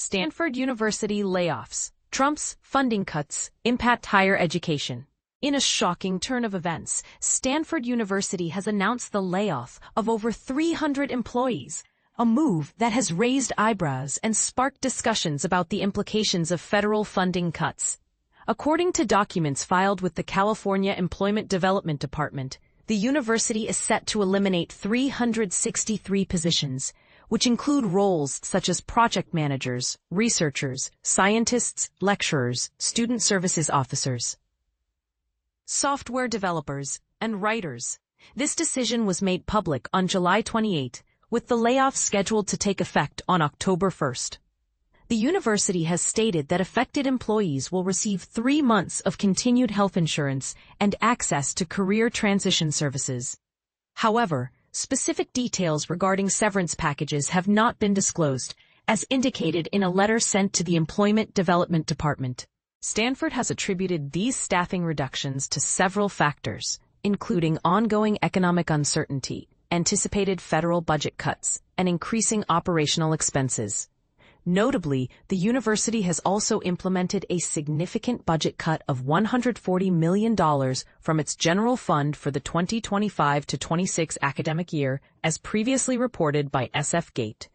Stanford University layoffs. Trump's funding cuts impact higher education. In a shocking turn of events, Stanford University has announced the layoff of over 300 employees, a move that has raised eyebrows and sparked discussions about the implications of federal funding cuts. According to documents filed with the California Employment Development Department, the university is set to eliminate 363 positions, which include roles such as project managers, researchers, scientists, lecturers, student services officers, software developers, and writers. This decision was made public on July 28, with the layoffs scheduled to take effect on October 1. The university has stated that affected employees will receive 3 months of continued health insurance and access to career transition services. However, specific details regarding severance packages have not been disclosed, as indicated in a letter sent to the Employment Development Department. Stanford has attributed these staffing reductions to several factors, including ongoing economic uncertainty, anticipated federal budget cuts, and increasing operational expenses. Notably, the university has also implemented a significant budget cut of $140 million from its general fund for the 2025-26 academic year, as previously reported by SF Gate.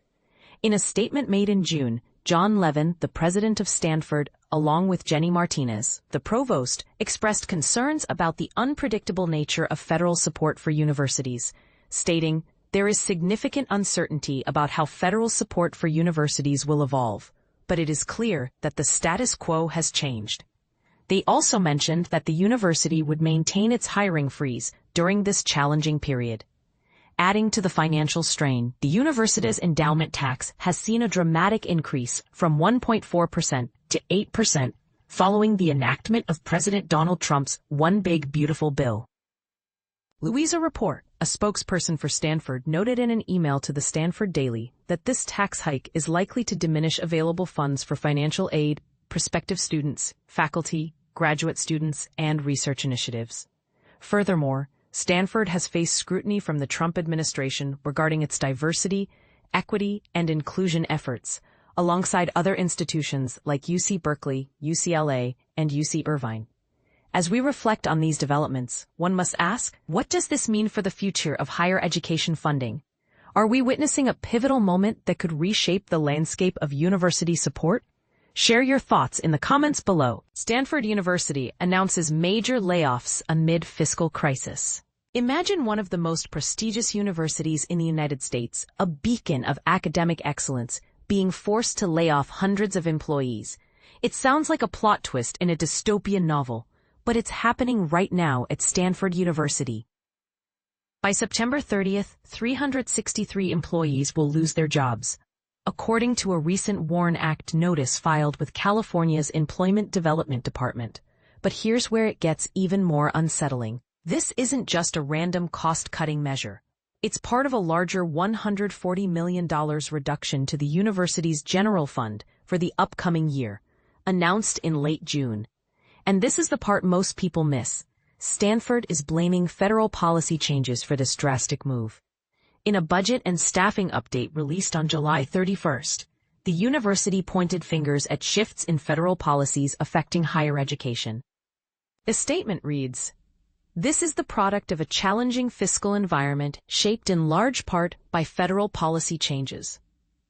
In a statement made in June, John Levin, the president of Stanford, along with Jenny Martinez, the provost, expressed concerns about the unpredictable nature of federal support for universities, stating, "There is significant uncertainty about how federal support for universities will evolve, but it is clear that the status quo has changed." They also mentioned that the university would maintain its hiring freeze during this challenging period. Adding to the financial strain, the university's endowment tax has seen a dramatic increase from 1.4% to 8% following the enactment of President Donald Trump's One Big Beautiful Bill. Louisa Report, a spokesperson for Stanford, noted in an email to the Stanford Daily that this tax hike is likely to diminish available funds for financial aid, prospective students, faculty, graduate students, and research initiatives. Furthermore, Stanford has faced scrutiny from the Trump administration regarding its diversity, equity, and inclusion efforts, alongside other institutions like UC Berkeley, UCLA, and UC Irvine. As we reflect on these developments, one must ask, what does this mean for the future of higher education funding? Are we witnessing a pivotal moment that could reshape the landscape of university support? Share your thoughts in the comments below. Stanford University announces major layoffs amid fiscal crisis. Imagine one of the most prestigious universities in the United States, a beacon of academic excellence, being forced to lay off hundreds of employees. It sounds like a plot twist in a dystopian novel, but it's happening right now at Stanford University. By September 30th, 363 employees will lose their jobs, according to a recent WARN Act notice filed with California's Employment Development Department. But here's where it gets even more unsettling. This isn't just a random cost-cutting measure. It's part of a larger $140 million reduction to the university's general fund for the upcoming year, announced in late June. And this is the part most people miss. Stanford is blaming federal policy changes for this drastic move. In a budget and staffing update released on July 31st, the university pointed fingers at shifts in federal policies affecting higher education. The statement reads, "This is the product of a challenging fiscal environment shaped in large part by federal policy changes."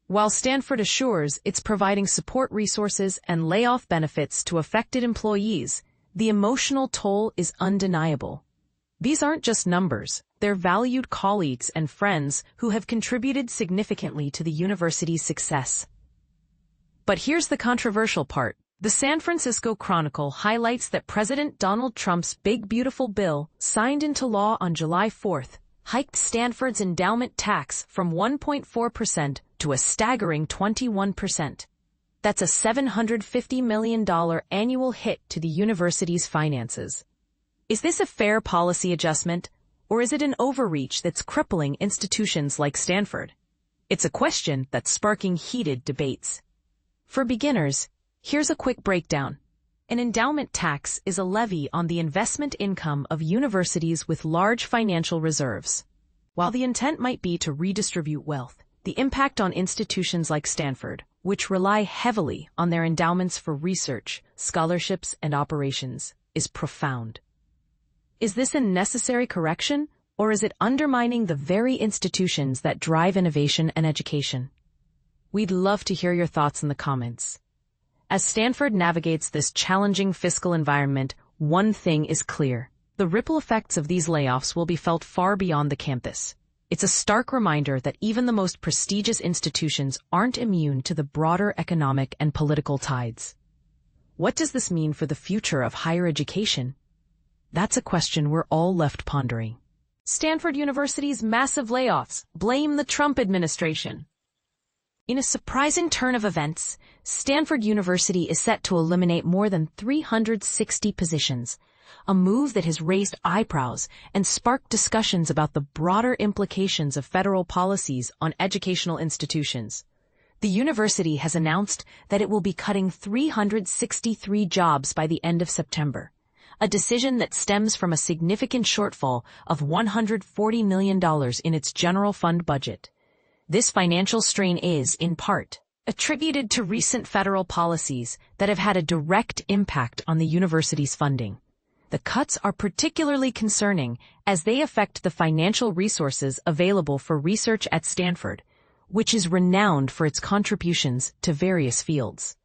While Stanford assures it's providing support resources and layoff benefits to affected employees, the emotional toll is undeniable. These aren't just numbers, they're valued colleagues and friends who have contributed significantly to the university's success. But here's the controversial part. The San Francisco Chronicle highlights that President Donald Trump's Big Beautiful Bill, signed into law on July 4th, hiked Stanford's endowment tax from 1.4% to a staggering 21%. That's a $750 million annual hit to the university's finances. Is this a fair policy adjustment, or is it an overreach that's crippling institutions like Stanford? It's a question that's sparking heated debates. For beginners, here's a quick breakdown. An endowment tax is a levy on the investment income of universities with large financial reserves. While the intent might be to redistribute wealth, the impact on institutions like Stanford, which rely heavily on their endowments for research, scholarships, and operations, is profound. Is this a necessary correction, or is it undermining the very institutions that drive innovation and education? We'd love to hear your thoughts in the comments. As Stanford navigates this challenging fiscal environment, one thing is clear. The ripple effects of these layoffs will be felt far beyond the campus. It's a stark reminder that even the most prestigious institutions aren't immune to the broader economic and political tides. What does this mean for the future of higher education? That's a question we're all left pondering. Stanford University's massive layoffs blame the Trump administration. In a surprising turn of events, Stanford University is set to eliminate more than 360 positions, a move that has raised eyebrows and sparked discussions about the broader implications of federal policies on educational institutions. The university has announced that it will be cutting 363 jobs by the end of September, a decision that stems from a significant shortfall of $140 million in its general fund budget. This financial strain is, in part, attributed to recent federal policies that have had a direct impact on the university's funding. The cuts are particularly concerning as they affect the financial resources available for research at Stanford, which is renowned for its contributions to various fields.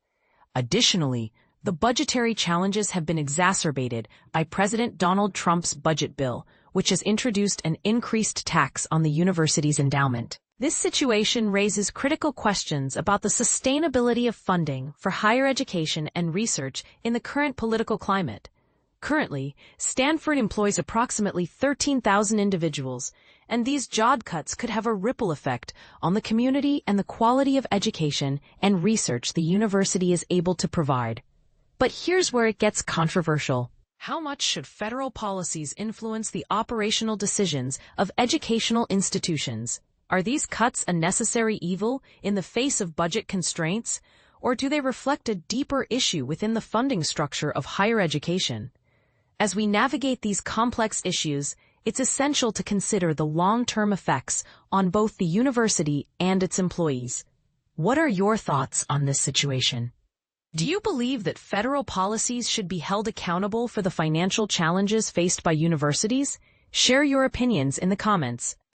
Additionally, the budgetary challenges have been exacerbated by President Donald Trump's budget bill, which has introduced an increased tax on the university's endowment. This situation raises critical questions about the sustainability of funding for higher education and research in the current political climate. Currently, Stanford employs approximately 13,000 individuals, and these job cuts could have a ripple effect on the community and the quality of education and research the university is able to provide. But here's where it gets controversial. How much should federal policies influence the operational decisions of educational institutions? Are these cuts a necessary evil in the face of budget constraints, or do they reflect a deeper issue within the funding structure of higher education? As we navigate these complex issues, it's essential to consider the long-term effects on both the university and its employees. What are your thoughts on this situation? Do you believe that federal policies should be held accountable for the financial challenges faced by universities? Share your opinions in the comments.